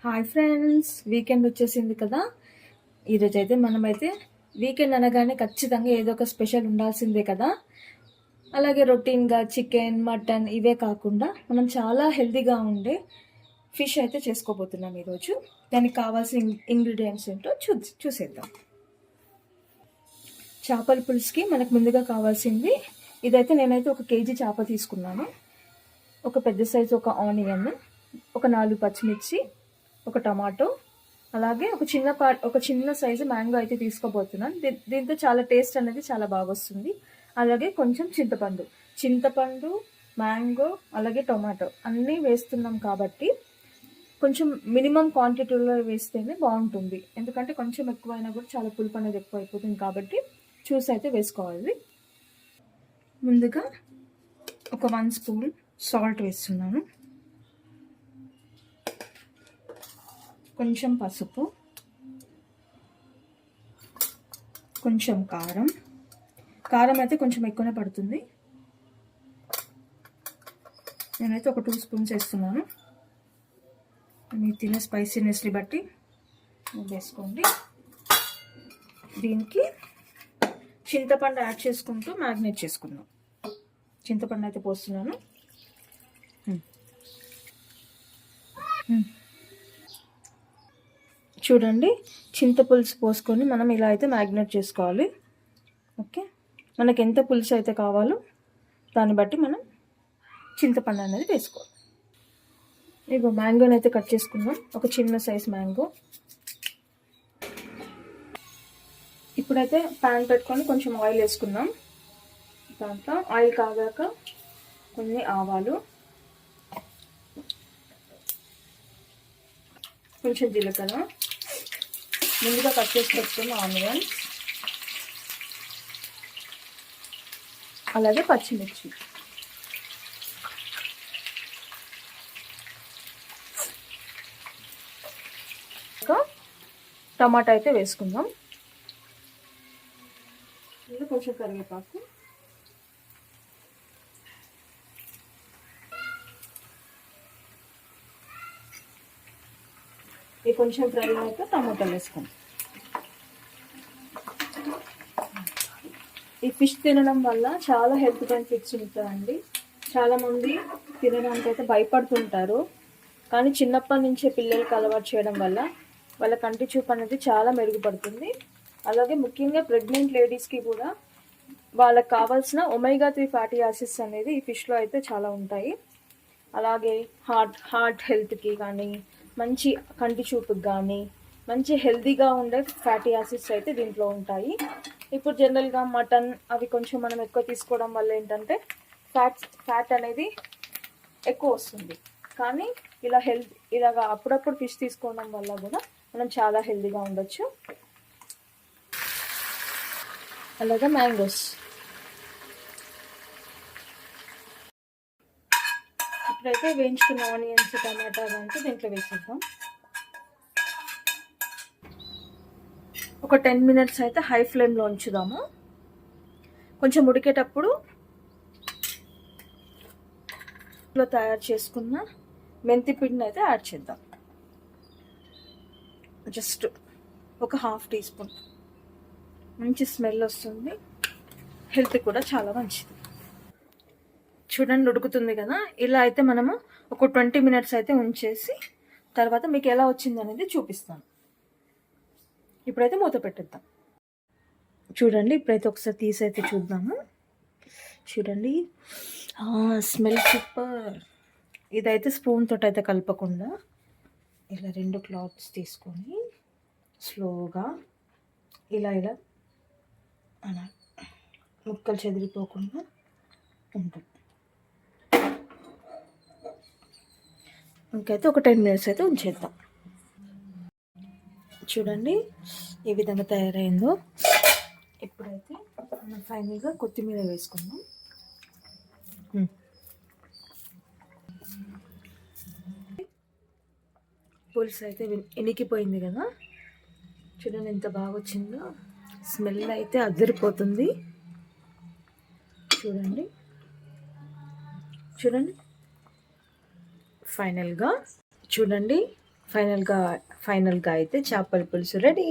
Hi friends, weekend వచ్చేసింది కదా. ఈరోజు అయితే మనమైతే వీకెండ్ అనగానే ఖచ్చితంగా ఏదో ఒక స్పెషల్ ఉండాల్సిందే కదా. అలాగే రొటీన్గా చికెన్ మటన్ ఇవే కాకుండా మనం చాలా హెల్తీగా ఉండే ఫిష్ అయితే చేసుకోబోతున్నాం ఈరోజు. దానికి కావాల్సిన ఇంగ్రీడియంట్స్ ఏంటో చూసేద్దాం. చేపల పులుసుకి మనకు ముందుగా కావాల్సింది ఇదైతే నేనైతే 1 కేజీ చేప తీసుకున్నాను. ఒక పెద్ద సైజు ఒక ఆనియన్, ఒక 4 పచ్చిమిర్చి, ఒక టమాటో, అలాగే ఒక చిన్న సైజు మ్యాంగో అయితే తీసుకోబోతున్నాను. దీంతో చాలా టేస్ట్ అనేది చాలా బాగా వస్తుంది. అలాగే కొంచెం చింతపండు, మ్యాంగో, అలాగే టొమాటో అన్నీ వేస్తున్నాం కాబట్టి కొంచెం మినిమం క్వాంటిటీలో వేస్తేనే బాగుంటుంది. ఎందుకంటే కొంచెం ఎక్కువైనా కూడా చాలా పులుపు అనేది ఎక్కువ అయిపోతుంది కాబట్టి చూసి అయితే వేసుకోవాలి. ముందుగా ఒక 1 స్పూన్ సాల్ట్ వేస్తున్నాను, కొంచెం పసుపు, కొంచెం కారం అయితే కొంచెం ఎక్కువనే పడుతుంది. నేనైతే ఒక 2 స్పూన్స్ వేస్తున్నాను. మీరు తినే స్పైసీనెస్ని బట్టి వేసుకోండి. దీనికి చింతపండు యాడ్ చేసుకుంటూ మ్యారినేట్ చేసుకుందాం. చింతపండు అయితే పోస్తున్నాను. చూడండి, చింతపులుసు పోసుకొని మనం ఇలా అయితే మ్యారినేట్ చేసుకోవాలి. ఓకే, మనకి ఎంత పులుసు అయితే కావాలో దాన్ని బట్టి మనం చింతపండు అనేది వేసుకోవాలి. ఇగో మ్యాంగోని అయితే కట్ చేసుకుందాం, ఒక చిన్న సైజ్ మ్యాంగో. ఇప్పుడైతే ప్యాన్ పెట్టుకొని కొంచెం ఆయిల్ వేసుకుందాం. దాంట్లో ఆయిల్ కాగాక కొన్ని ఆవాలు, కొంచెం జీలకర్ర, ముందుగా కట్ చేసి పెట్టుకున్న ఆనియన్, అలాగే పచ్చిమిర్చి. టమాటా అయితే వేసుకుందాం. కొంచెం కరివేపాకు, ఇది కొంచెం ఫ్రై అయ్యాక టమాటాలు వేసుకుందాం. ఈ ఫిష్ తినడం వల్ల చాలా హెల్త్ బెనిఫిట్స్ ఉంటాయండి. చాలామంది తినడానికి అయితే భయపడుతుంటారు, కానీ చిన్నప్పటి నుంచే పిల్లలకి అలవాటు చేయడం వల్ల వాళ్ళ కంటి చూపు అనేది చాలా మెరుగుపడుతుంది. అలాగే ముఖ్యంగా ప్రెగ్నెంట్ లేడీస్కి కూడా వాళ్ళకి కావాల్సిన ఒమేగా 3 ఫ్యాటీ యాసిడ్స్ అనేది ఈ ఫిష్లో అయితే చాలా ఉంటాయి. అలాగే హార్ట్ హెల్త్కి కానీ, మంచి కంటి చూపుకి కానీ, మంచి హెల్తీగా ఉండే ఫ్యాటీ యాసిడ్స్ అయితే దీంట్లో ఉంటాయి. ఇప్పుడు జనరల్గా మటన్ అవి కొంచెం మనం ఎక్కువ తీసుకోవడం వల్ల ఏంటంటే ఫ్యాట్ అనేది ఎక్కువ వస్తుంది. కానీ ఇలాగా అప్పుడప్పుడు ఫిష్ తీసుకోవడం వల్ల కూడా మనం చాలా హెల్తీగా ఉండొచ్చు. అలాగే మ్యాంగోస్ ఇప్పుడైతే వేయించుకున్న ఆనియన్స్, టమాటా అంతా దీంట్లో వేసేద్దాం. ఒక 10 మినిట్స్ అయితే హై ఫ్లేమ్లో ఉంచుదాము. కొంచెం ఉడికేటప్పుడు తయారు చేసుకున్న మెంతి పిండిని అయితే యాడ్ చేద్దాం. జస్ట్ ఒక 1/2 టీ స్పూన్. మంచి స్మెల్ వస్తుంది, హెల్త్ కూడా చాలా మంచిది. చూడండి, ఉడుకుతుంది కదా. ఇలా అయితే మనము ఒక 20 మినిట్స్ అయితే ఉంచేసి తర్వాత మీకు ఎలా వచ్చింది అనేది చూపిస్తాను. ఇప్పుడైతే మూత పెట్టేద్దాం. చూడండి, ఇప్పుడైతే ఒకసారి తీసి అయితే చూద్దాము. చూడండి, స్మెల్ సూపర్. ఇదైతే స్పూన్ తోటి అయితే కలపకుండా ఇలా 2 క్లాత్స్ తీసుకొని స్లోగా ఇలా అలా ముక్కలు చెదిరిపోకుండా ఉంటుంది. ఇంకైతే ఒక 10 మినిట్స్ అయితే ఉంచేద్దాం. చూడండి ఏ విధంగా తయారైందో. ఇప్పుడైతే మనం ఫైనల్గా కొత్తిమీర వేసుకుందాం. పులుసు అయితే ఎనికిపోయింది కదా. చూడండి ఎంత బాగా వచ్చిందో. స్మెల్ అయితే అదిరిపోతుంది. చూడండి ఫైనల్గా చూడండి ఫైనల్‌గా ఫైనల్‌గా అయితే చేపల పులుసు రెడీ.